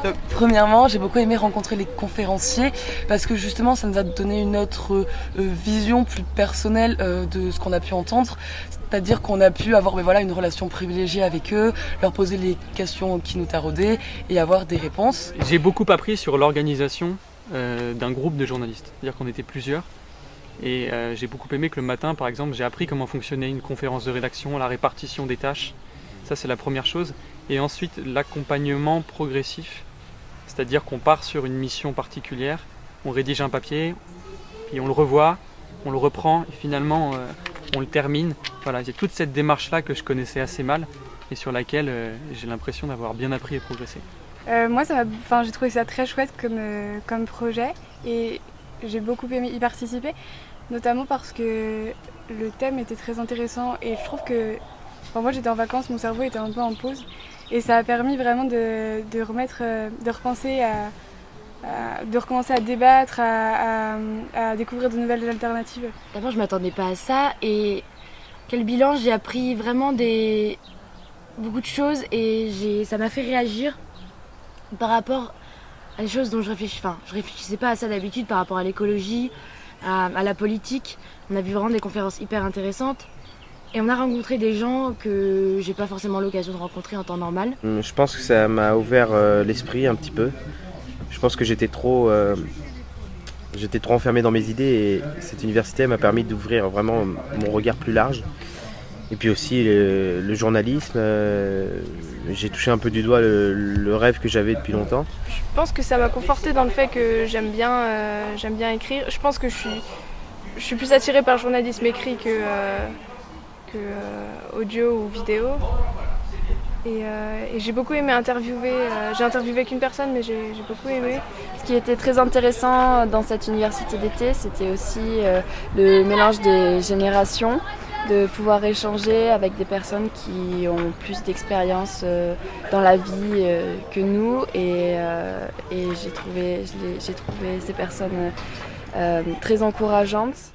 Donc, premièrement, j'ai beaucoup aimé rencontrer les conférenciers parce que justement, ça nous a donné une autre vision plus personnelle de ce qu'on a pu entendre. C'est-à-dire qu'on a pu avoir une relation privilégiée avec eux, leur poser les questions qui nous taraudaient et avoir des réponses. J'ai beaucoup appris sur l'organisation d'un groupe de journalistes. C'est-à-dire qu'on était plusieurs. Et j'ai beaucoup aimé que le matin, par exemple, j'ai appris comment fonctionnait une conférence de rédaction, la répartition des tâches. Ça, c'est la première chose. Et ensuite, l'accompagnement progressif. C'est-à-dire qu'on part sur une mission particulière, on rédige un papier, puis on le revoit, on le reprend, et finalement, on le termine. Voilà, c'est toute cette démarche-là que je connaissais assez mal, et sur laquelle j'ai l'impression d'avoir bien appris et progressé. Moi, j'ai trouvé ça très chouette comme projet, et j'ai beaucoup aimé y participer, notamment parce que le thème était très intéressant, et je trouve que moi j'étais en vacances, mon cerveau était un peu en pause, et ça a permis vraiment de repenser de recommencer à débattre, à découvrir de nouvelles alternatives. D'abord, je m'attendais pas à ça, et quel bilan, j'ai appris vraiment beaucoup de choses, et ça m'a fait réagir par rapport à des choses dont je réfléchissais pas à ça d'habitude, par rapport à l'écologie, à la politique. On a vu vraiment des conférences hyper intéressantes. Et on a rencontré des gens que j'ai pas forcément l'occasion de rencontrer en temps normal. Je pense que ça m'a ouvert l'esprit un petit peu. Je pense que j'étais trop enfermé dans mes idées, et cette université m'a permis d'ouvrir vraiment mon regard plus large. Et puis aussi le journalisme, j'ai touché un peu du doigt le rêve que j'avais depuis longtemps. Je pense que ça m'a conforté dans le fait que j'aime bien écrire. Je pense que je suis plus attirée par le journalisme écrit que audio ou vidéo. Et j'ai beaucoup aimé interviewer. J'ai interviewé qu'une personne, mais j'ai beaucoup aimé. Ce qui était très intéressant dans cette université d'été, c'était aussi le mélange des générations, de pouvoir échanger avec des personnes qui ont plus d'expérience dans la vie que nous. Et j'ai trouvé ces personnes très encourageantes.